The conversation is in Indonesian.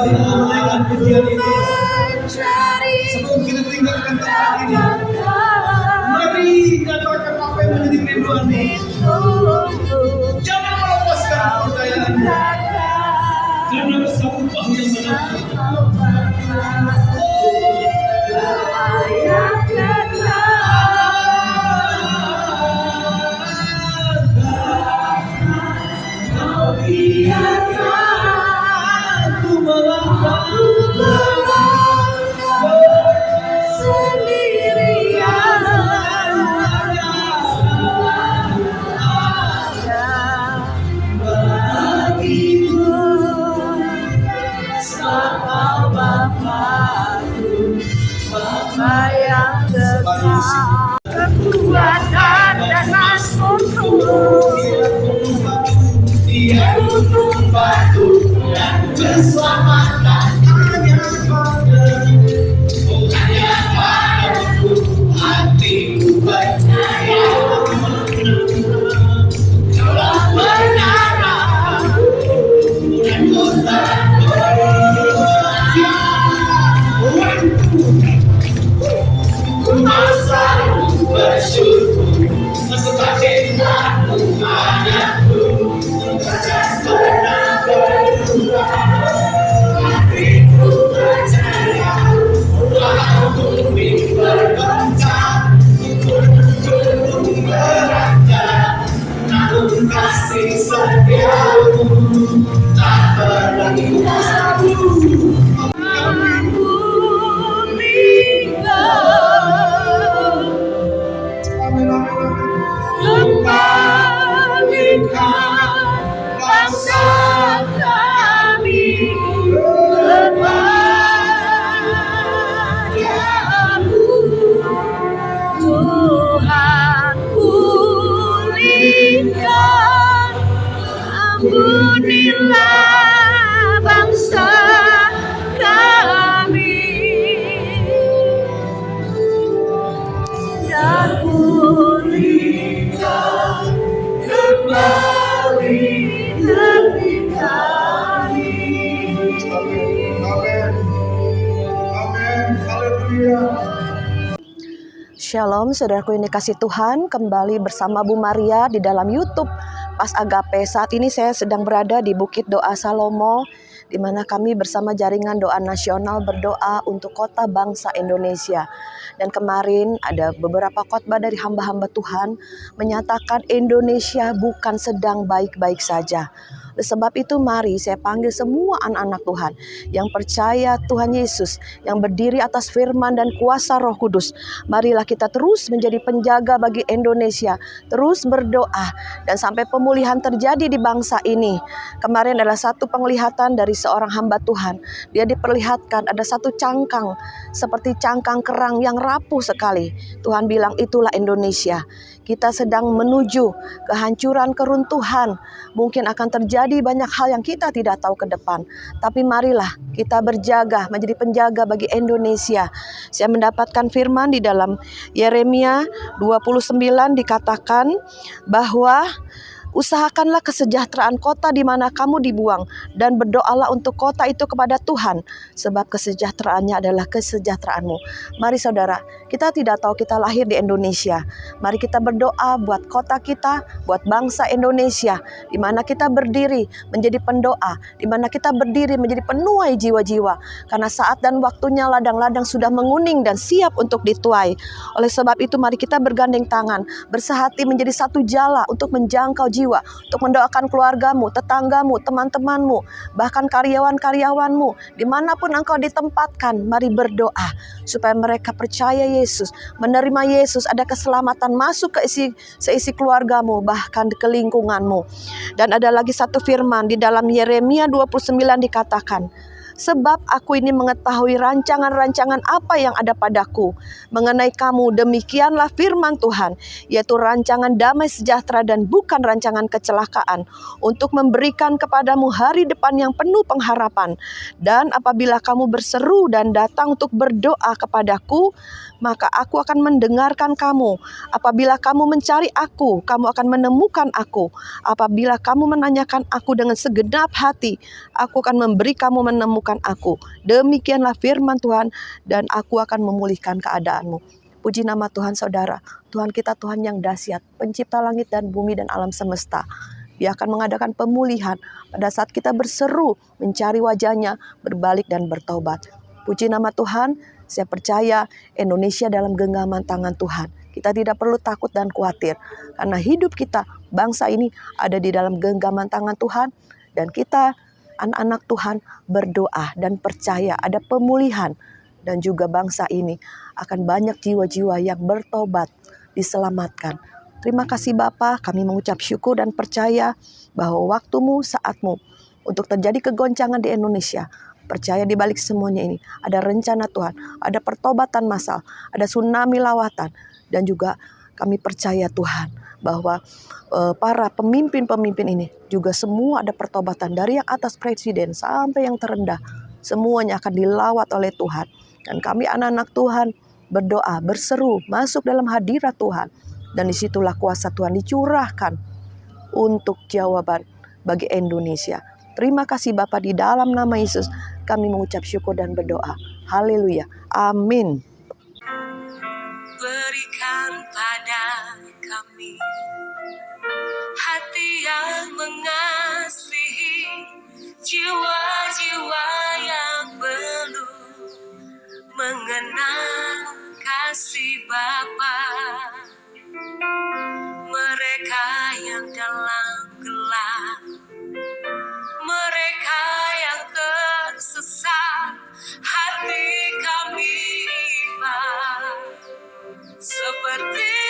Mari kita menaikkan pujian ini. Sebelum kita tinggalkan tempat ini, mari katakan apa yang menjadi kerinduanmu. Jangan melepaskan kepercayaan, karena bersama upah yang menanti. Kekuatan dan masukku, Dia tutup batu dan keselamatan hanya padamu. Hatiku percaya telah menara dan kota masa bersyukur sebab cintamu padaku. Pernah berdua, hatiku percaya, walau bumi bergoncang, gunung beranjak, namun kasih setiamu tak pernah tahu. bangsa kami kepadamu, Tuhan pulihkan, ampunilah bangsa kami dan pulihkan kembali hati kami. Amin. Amin. Haleluya. Shalom saudaraku yang dikasih Tuhan, kembali bersama Bu Maria di dalam YouTube Pas Agape. Saat ini saya sedang berada di Bukit Doa Salomo, di mana kami bersama jaringan doa nasional berdoa untuk kota bangsa Indonesia. Dan kemarin ada beberapa khotbah dari hamba-hamba Tuhan menyatakan Indonesia bukan sedang baik-baik saja. Oleh sebab itu mari saya panggil semua anak-anak Tuhan yang percaya Tuhan Yesus, yang berdiri atas firman dan kuasa Roh Kudus. Marilah kita terus menjadi penjaga bagi Indonesia, terus berdoa dan sampai pemulihan terjadi di bangsa ini. Kemarin adalah satu penglihatan dari seorang hamba Tuhan. Dia diperlihatkan ada satu cangkang seperti cangkang kerang yang rapuh sekali. Tuhan bilang itulah Indonesia. Kita sedang menuju kehancuran, keruntuhan. Mungkin akan terjadi banyak hal yang kita tidak tahu ke depan. Tapi marilah kita berjaga, menjadi penjaga bagi Indonesia. Saya mendapatkan firman di dalam Yeremia 29 dikatakan bahwa usahakanlah kesejahteraan kota di mana kamu dibuang dan berdoalah untuk kota itu kepada Tuhan, sebab kesejahteraannya adalah kesejahteraanmu. Mari saudara, kita tidak tahu kita lahir di Indonesia. Mari kita berdoa buat kota kita, buat bangsa Indonesia, di mana kita berdiri menjadi pendoa, di mana kita berdiri menjadi penuai jiwa-jiwa. Karena saat dan waktunya ladang-ladang sudah menguning dan siap untuk dituai. Oleh sebab itu mari kita bergandeng tangan, bersehati menjadi satu jala untuk menjangkau jiwa, untuk mendoakan keluargamu, tetanggamu, teman-temanmu, bahkan karyawan-karyawanmu, dimanapun engkau ditempatkan. Mari berdoa supaya mereka percaya Yesus, menerima Yesus, ada keselamatan masuk ke seisi keluargamu, bahkan ke lingkunganmu. Dan ada lagi satu firman di dalam Yeremia 29 dikatakan, sebab aku ini mengetahui rancangan-rancangan apa yang ada padaku mengenai kamu, demikianlah firman Tuhan, yaitu rancangan damai sejahtera dan bukan rancangan kecelakaan, untuk memberikan kepadamu hari depan yang penuh pengharapan. Dan apabila kamu berseru dan datang untuk berdoa kepadaku, maka aku akan mendengarkan kamu. Apabila kamu mencari aku, kamu akan menemukan aku. Apabila kamu menanyakan aku dengan segenap hati, aku akan memberi kamu menemukan sembuhkan aku. Demikianlah firman Tuhan, dan aku akan memulihkan keadaanmu. Puji nama Tuhan saudara. Tuhan kita Tuhan yang dahsyat, pencipta langit dan bumi dan alam semesta. Dia akan mengadakan pemulihan pada saat kita berseru, mencari wajahnya, berbalik dan bertobat. Puji nama Tuhan, saya percaya Indonesia dalam genggaman tangan Tuhan. Kita tidak perlu takut dan khawatir, karena hidup kita, bangsa ini ada di dalam genggaman tangan Tuhan. Dan kita, anak-anak Tuhan, berdoa dan percaya ada pemulihan. Dan juga bangsa ini akan banyak jiwa-jiwa yang bertobat, diselamatkan. Terima kasih Bapa, kami mengucap syukur dan percaya bahwa waktumu, saatmu untuk terjadi kegoncangan di Indonesia. Percaya di balik semuanya ini ada rencana Tuhan, ada pertobatan massal, ada tsunami lawatan. Dan juga kami percaya Tuhan bahwa para pemimpin-pemimpin ini juga semua ada pertobatan, dari yang atas presiden sampai yang terendah. Semuanya akan dilawat oleh Tuhan. Dan kami anak-anak Tuhan berdoa, berseru, masuk dalam hadirat Tuhan. Dan disitulah kuasa Tuhan dicurahkan untuk jawaban bagi Indonesia. Terima kasih Bapa, di dalam nama Yesus kami mengucap syukur dan berdoa. Haleluya. Amin. Berikan pada kami hati yang mengasihi jiwa-jiwa yang belum mengenal kasih Bapa. Mereka yang dalam gelap, mereka yang tersesat, hati kami iba seperti